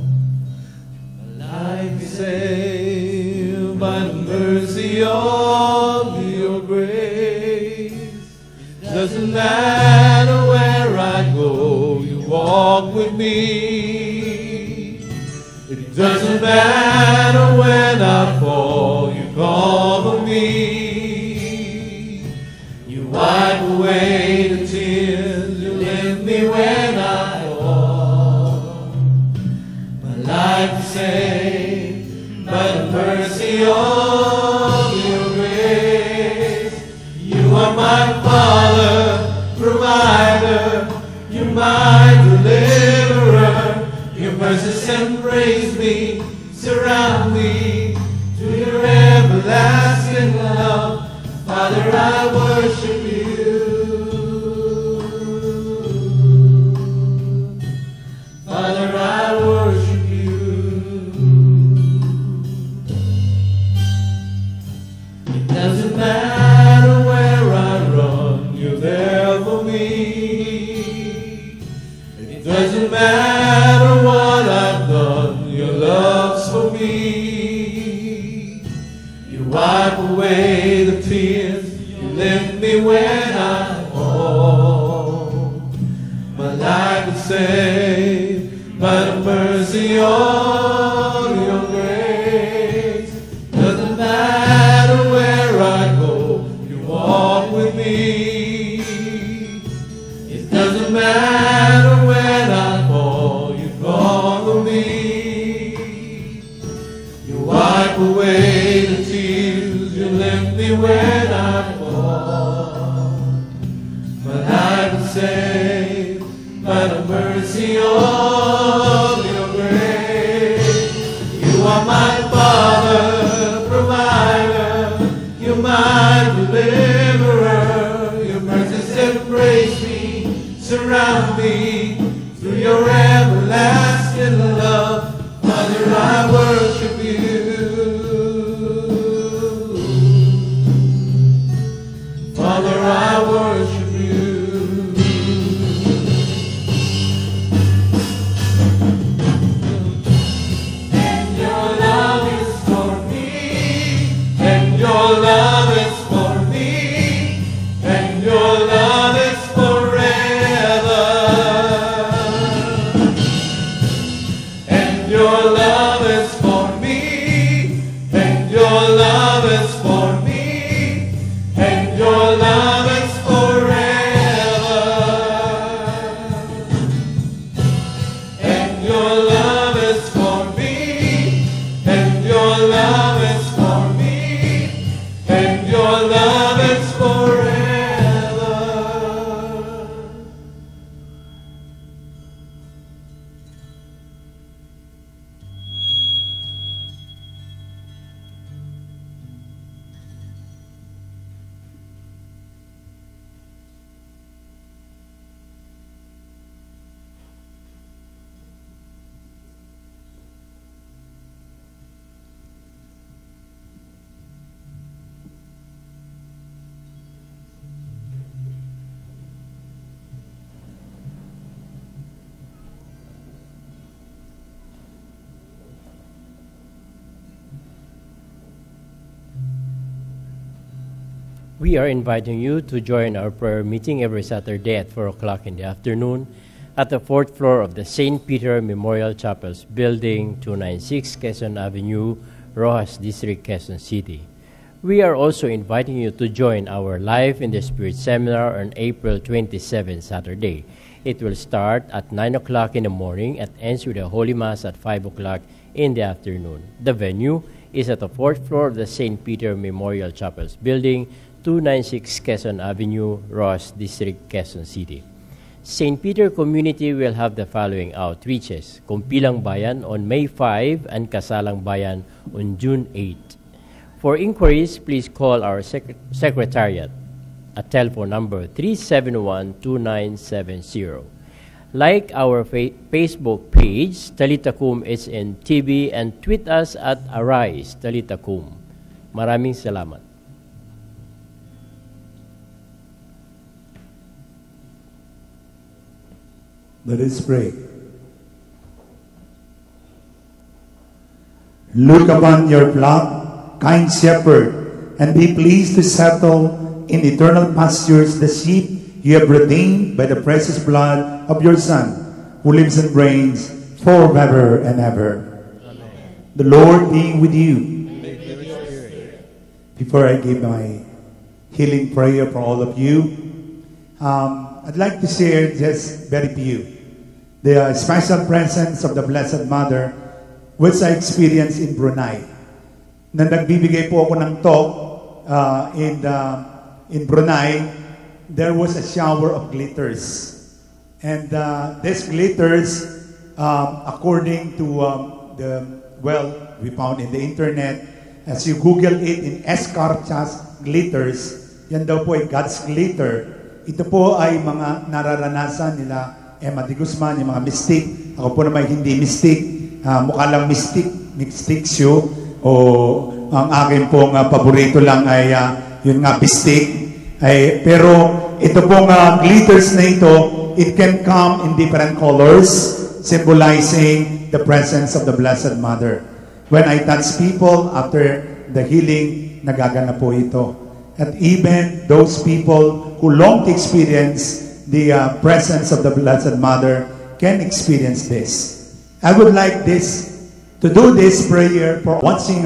S2: My life is saved by the mercy of your grace. Doesn't matter where I go, you walk with me. It doesn't matter when I fall, you cover me. You wipe away the tears, you lift me when I fall. My life is saved by the mercy of your grace. You are my Father, provider, you're my deliverer. Your mercies embrace me, surround me, to your everlasting love. Father, I worship you. Father, I worship you. It doesn't matter where I run, you're there for me. It doesn't matter what I've done, your love's for me. You wipe away the tears, you lift me when I fall. My life is saved by the mercy of your grace. Doesn't matter where I go, you walk with me. It doesn't matter when I fall, you cover me. You wipe away the tears, you lift me when I fall. My life is saved by the mercy of your grace. You are my Father, provider, you're my deliverer. Your mercies embrace me, surround me, through your everlasting love. Father, I worship you. Father, I worship you.
S1: We are inviting you to join our prayer meeting every Saturday at 4 o'clock in the afternoon at the 4th floor of the St. Peter Memorial Chapels Building, 296 Quezon Avenue, Rojas District, Quezon City. We are also inviting you to join our Life in the Spirit seminar on April 27, Saturday. It will start at 9 o'clock in the morning and ends with a Holy Mass at 5 o'clock in the afternoon. The venue is at the 4th floor of the St. Peter Memorial Chapels Building, 296 Quezon Avenue, Rojas District, Quezon City. St. Peter Community will have the following outreaches: Kumpilang Bayan on May 5 and Kasalang Bayan on June 8. For inquiries, please call our secretariat at telephone number 371-2970. Like our Facebook page, Talita Kum SNTV, and tweet us at Arise Talita Kum. Maraming salamat.
S3: Let us pray. Look upon your flock, kind shepherd, and be pleased to settle in eternal pastures the sheep you have redeemed by the precious blood of your Son, who lives and reigns forever and ever. Amen. The Lord be with you. Before I give my healing prayer for all of you, I'd like to share just very few. The special presence of the Blessed Mother, which I experienced in Brunei. Na nagbibigay po ako ng talk in Brunei, there was a shower of glitters. And these glitters, according to we found in the internet, as you Google it in Escarchas glitters, yan daw po ay God's glitter. Ito po ay mga nararanasan nila Emma de Guzman, yung mga mystic. Ako po naman hindi mystic, mukha lang mystic show. O ang akin pong paborito lang ay yun nga, pistik. Pero ito pong glitters na ito, it can come in different colors, symbolizing the presence of the Blessed Mother. When I touch people after the healing, nagagana po ito. At even those people who long to experience the presence of the Blessed Mother can experience this. I would like to do this prayer for watching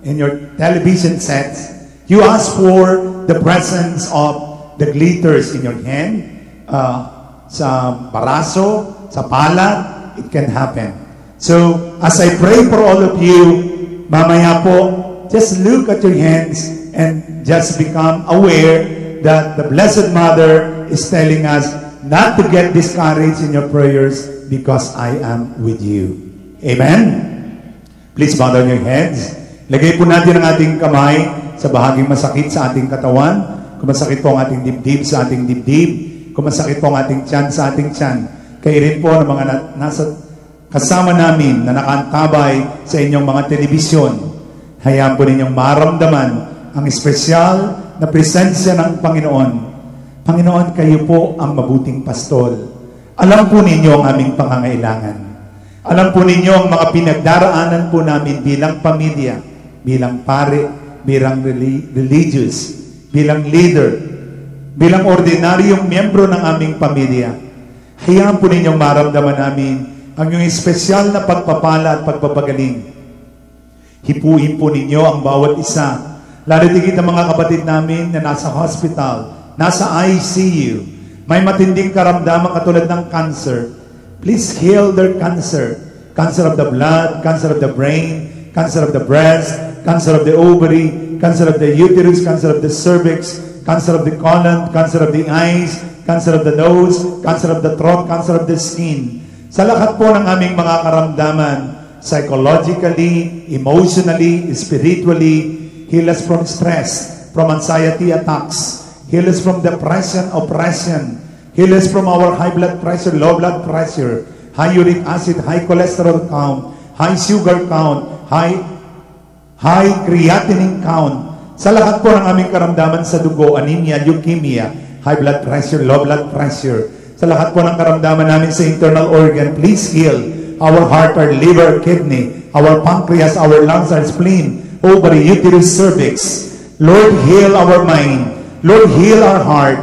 S3: in your television sets. You ask for the presence of the glitters in your hand, sa baraso, sa palad, it can happen. So, as I pray for all of you, mamaya po, just look at your hands and just become aware that the Blessed Mother is telling us not to get discouraged in your prayers because I am with you. Amen? Please bow down your heads. Lagay po natin ang ating kamay sa bahaging masakit sa ating katawan. Kung masakit po ang ating dibdib sa ating dibdib. Kung masakit po ang ating tiyan sa ating tiyan. Kayo rin po ng mga nasa kasama namin na nakaantabay sa inyong mga telebisyon. Hayaan po ninyong maramdaman ang espesyal na presensya ng Panginoon. Panginoon, kayo po ang mabuting pastol. Alam po ninyo ang aming pangangailangan. Alam po ninyo ang mga pinagdaraanan po namin bilang pamilya, bilang pare, bilang religious, bilang leader, bilang ordinaryong miyembro ng aming pamilya. Hayaan po ninyong maramdaman namin ang iyong espesyal na pagpapala at pagpapagaling. Hipuin po ninyo ang bawat isa. Lalo tigit ang mga kapatid namin na nasa hospital, nasa ICU, may matinding karamdaman katulad ng cancer. Please heal their cancer. Cancer of the blood, cancer of the brain, cancer of the breast, cancer of the ovary, cancer of the uterus, cancer of the cervix, cancer of the colon, cancer of the eyes, cancer of the nose, cancer of the throat, cancer of the skin. Sa lahat po ng aming mga karamdaman, psychologically, emotionally, spiritually, heal us from stress, from anxiety attacks, heal us from depression, oppression, heal us from our high blood pressure, low blood pressure, high uric acid, high cholesterol count, high sugar count, high creatinine count. Sa lahat po ng aming karamdaman sa dugo, anemia, leukemia, high blood pressure, low blood pressure. Sa lahat po ng karamdaman namin sa internal organ, please heal our heart, our liver, kidney, our pancreas, our lungs, our spleen, ovary, uterus, cervix. Lord, heal our mind. Lord, heal our heart.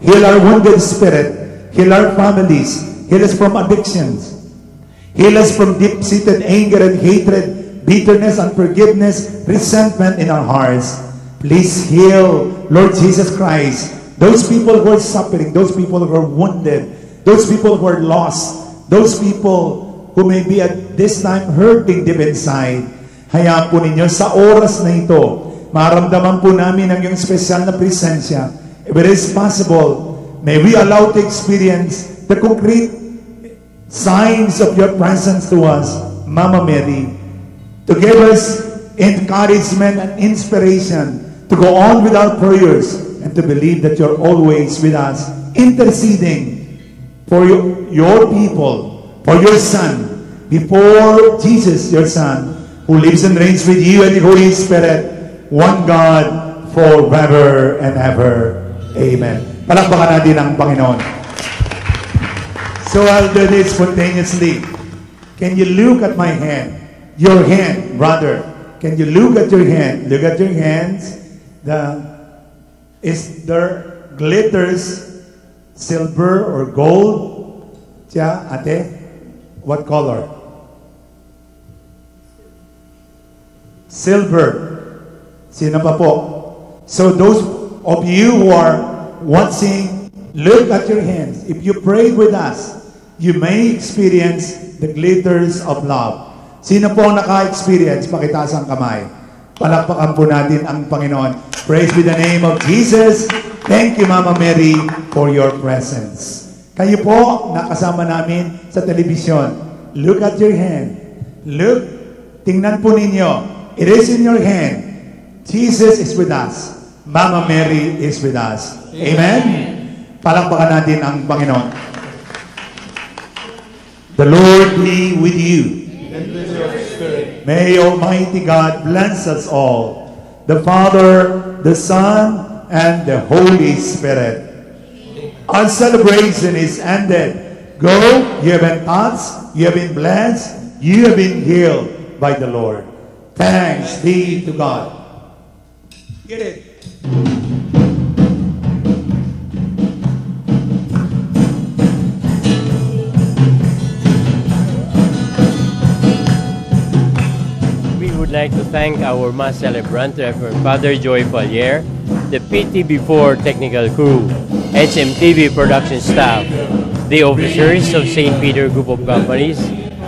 S3: Heal our wounded spirit. Heal our families. Heal us from addictions. Heal us from deep-seated anger and hatred, bitterness, unforgiveness, resentment in our hearts. Please heal, Lord Jesus Christ, those people who are suffering, those people who are wounded, those people who are lost, those people who may be at this time hurting deep inside. Hayaan po ninyo sa oras na ito, maramdaman po namin ang iyong espesyal na presensya. If it is possible, may we allow to experience the concrete signs of your presence to us, Mama Mary, to give us encouragement and inspiration to go on with our prayers and to believe that you're always with us, interceding for your people, for your Son, before Jesus, your Son, who lives and reigns with you and the Holy Spirit, one God, forever and ever. Amen. Palakpakan natin ang Panginoon. So I'll do this spontaneously. Can you look at my hand? Your hand, brother. Can you look at your hand? Look at your hands. Is there glitters, silver or gold? Tiya, ate? What color? Silver. Sino pa po? So those of you who are watching, look at your hands. If you prayed with us, you may experience the glitters of love. Sino po ang naka-experience? Pakitaas ang kamay. Palakpakan po natin ang Panginoon. Praise be the name of Jesus. Thank you, Mama Mary, for your presence. Kayo po, nakasama namin sa telebisyon. Look at your hand. Look, tingnan po ninyo. It is in your hand. Jesus is with us. Mama Mary is with us. Amen? Palakpakan natin ang Panginoon. The Lord be with you.
S2: And with your spirit.
S3: May Almighty God bless us all, the Father, the Son, and the Holy Spirit. Our celebration is ended. Go, you have been touched, you have been blessed, you have been healed by the Lord. Thanks be to God. Get it.
S1: We would like to thank our Mass celebrant, Reverend Father Joy Fallier, the PTB4 technical crew, HMTV production staff, the officers of St. Peter Group of Companies,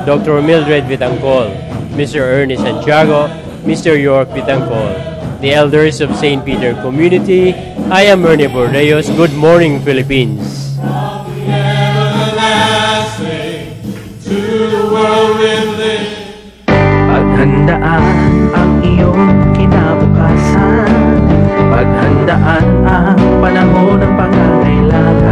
S1: Dr. Mildred Vitangcol, Mr. Ernest Santiago, Mr. York Vitangcol, the elders of St. Peter Community. I am Ernie Bordeos. Good morning, Philippines.
S2: From the everlasting to the world we live.
S6: Paghandaan ang iyong kinabukasan, paghandaan ang panahon ng pangangailangan.